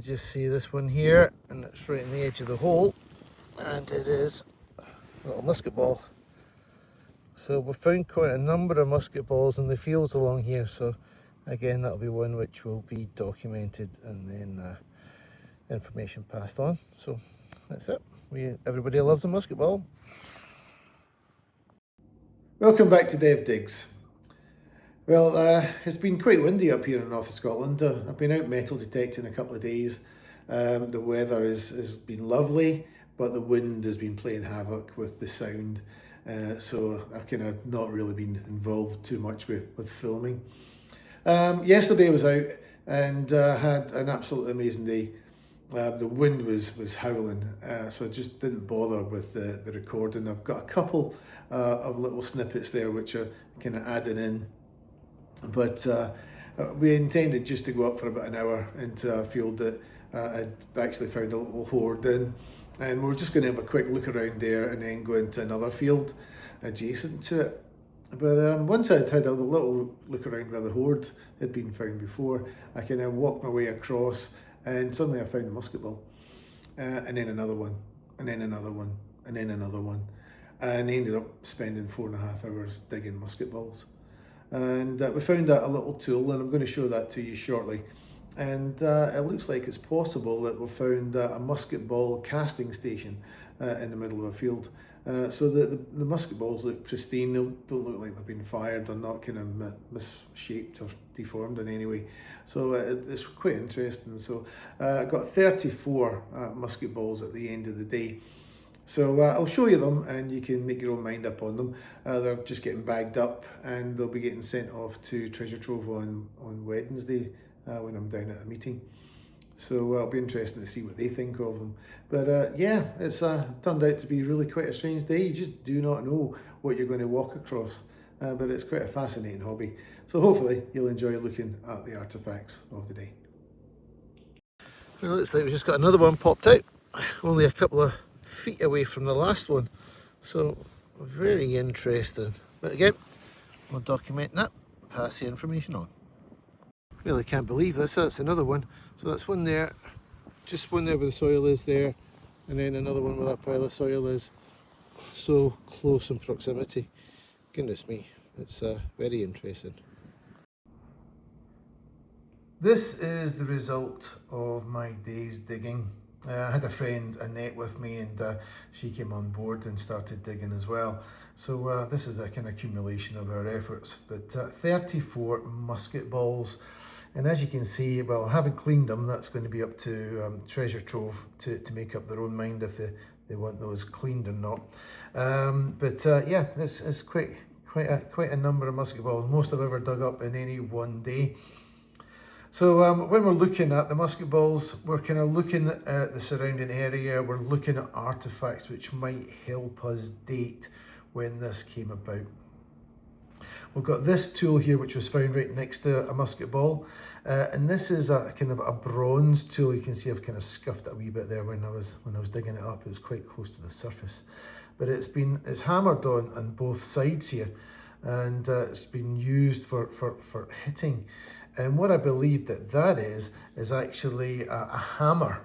just see this one here, and it's right in the edge of the hole, and it is a little musket ball. So we've found quite a number of musket balls in the fields along here, so again that'll be one which will be documented and then information passed on. So that's it. Everybody loves a musket ball. Welcome back to Dev Digs. Well, it's been quite windy up here in north of Scotland. I've been out metal detecting a couple of days. The weather has been lovely, but the wind has been playing havoc with the sound. So I've kind of not really been involved too much with filming. Yesterday I was out and had an absolutely amazing day. The wind was howling, so I just didn't bother with the recording. I've got a couple of little snippets there which are kind of added in. But we intended just to go up for about an hour into a field that I'd actually found a little hoard in, and we're just going to have a quick look around there and then go into another field adjacent to it. But once I'd had a little look around where the hoard had been found before, I kind of walked my way across, and suddenly I found a musket ball, and then another one, and then another one, and then another one, and I ended up spending 4.5 hours digging musket balls. And we found a little tool, and I'm going to show that to you shortly. And it looks like it's possible that we found a musket ball casting station in the middle of a field. So the musket balls look pristine. They don't look like they've been fired. They're not kind of misshaped or deformed in any way. So it's quite interesting. So I got 34 musket balls at the end of the day. So I'll show you them and you can make your own mind up on them. They're just getting bagged up and they'll be getting sent off to Treasure Trove on Wednesday when I'm down at a meeting. So it'll be interesting to see what they think of them. But yeah, it's turned out to be really quite a strange day. You just do not know what you're going to walk across. But it's quite a fascinating hobby. So hopefully you'll enjoy looking at the artefacts of the day. Well, it looks like we've just got another one popped out. Only a couple of feet away from the last one, so very interesting. But again, we'll document that, pass the information on. Really can't believe this. That's another one. So that's one there, just one there where the soil is there, and then another one where that pile of soil is. So close in proximity. Goodness me, it's very interesting. This is the result of my day's digging. I had a friend, Annette, with me, and she came on board and started digging as well. So this is a kind of accumulation of our efforts. But 34 musket balls, and as you can see, well, having cleaned them, that's going to be up to Treasure Trove to make up their own mind if they want those cleaned or not. But yeah, it's quite a number of musket balls, most I've ever dug up in any one day. So when we're looking at the musket balls, we're kind of looking at the surrounding area, we're looking at artifacts which might help us date when this came about. We've got this tool here which was found right next to a musket ball, and this is a kind of a bronze tool. You can see I've kind of scuffed it a wee bit there when I was digging it up. It was quite close to the surface, but it's hammered on both sides here, and it's been used for hitting. And what I believe that is actually a hammer,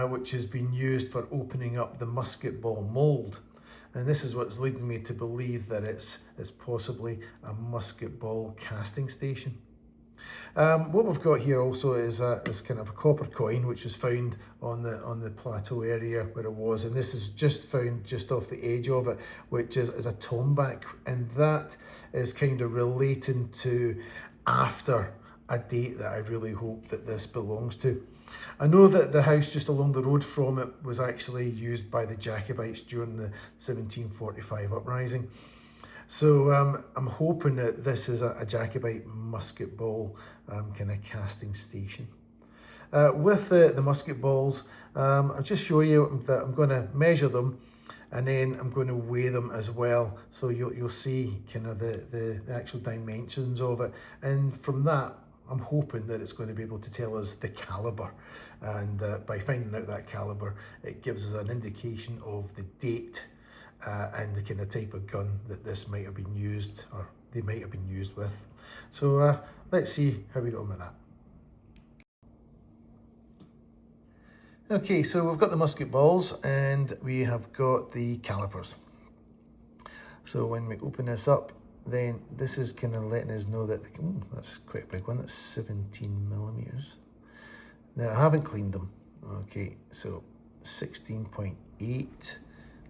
which has been used for opening up the musket ball mould. And this is what's leading me to believe that it's possibly a musket ball casting station. What we've got here also is kind of a copper coin, which was found on the plateau area where it was, and this is just found just off the edge of it, which is a tomback, and that is kind of relating to after a date that I really hope that this belongs to. I know that the house just along the road from it was actually used by the Jacobites during the 1745 uprising. So I'm hoping that this is a Jacobite musket ball kind of casting station. With the musket balls, I'll just show you that I'm going to measure them, and then I'm going to weigh them as well, so you'll see kind of the actual dimensions of it, and from that I'm hoping that it's going to be able to tell us the caliber, and by finding out that caliber, it gives us an indication of the date and the kind of type of gun that this might have been used, or they might have been used with. So let's see how we get on with that. Okay, so we've got the musket balls and we have got the calipers. So when we open this up, then this is kind of letting us know that, that's quite a big one, that's 17 millimeters. Now I haven't cleaned them. Okay, so 16.8.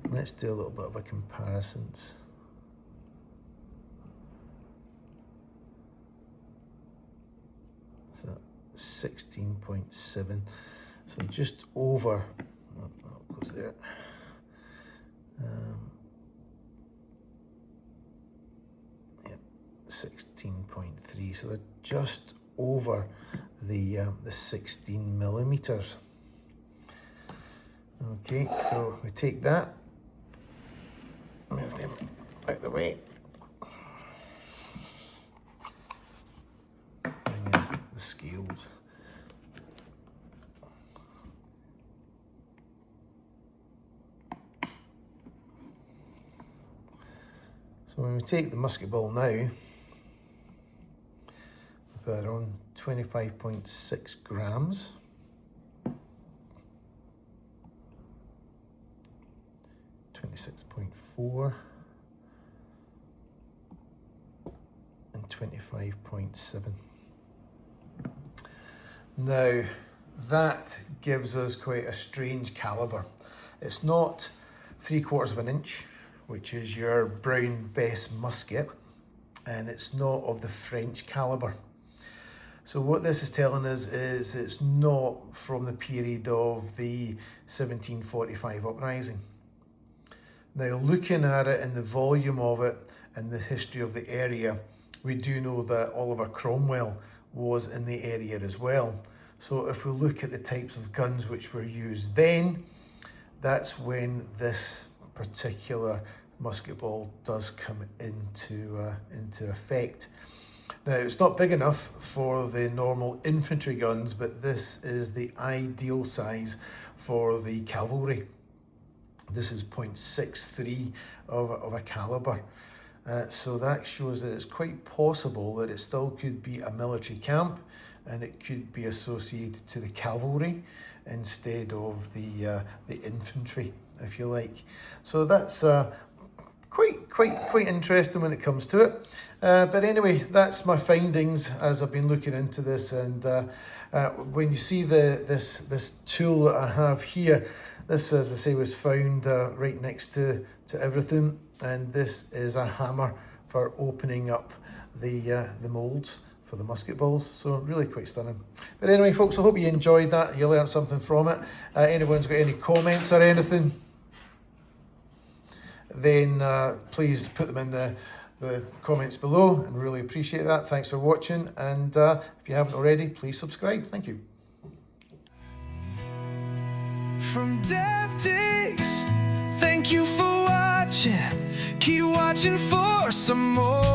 Let's do a little bit of a comparison. So 16.7. So just over, that goes there. 16.3, so they're just over the 16 millimeters. Okay, so we take that, move them out the way, bring in the scales. So when we take the musket ball now, we put it on 25.6 grams. 26.4 and 25.7. Now that gives us quite a strange caliber. It's not 3/4 of an inch, which is your brown best musket, and it's not of the French caliber. So what this is telling us is it's not from the period of the 1745 uprising. Now looking at it and the volume of it and the history of the area, we do know that Oliver Cromwell was in the area as well. So if we look at the types of guns which were used then, that's when this particular musket ball does come into effect. Now it's not big enough for the normal infantry guns, but this is the ideal size for the cavalry. This is 0.63 of a caliber. So that shows that it's quite possible that it still could be a military camp, and it could be associated to the cavalry instead of the infantry, if you like. So that's quite interesting when it comes to it. But anyway, that's my findings as I've been looking into this. And when you see this tool that I have here, this, as I say, was found right next to everything, and this is a hammer for opening up the molds for the musket balls. So really quite stunning. But anyway, folks, I hope you enjoyed that. You learned something from it. Anyone's got any comments or anything, then please put them in the comments below, and really appreciate that. Thanks for watching, and if you haven't already, please subscribe. Thank you. From Dev Digs, thank you for watching. Keep watching for some more.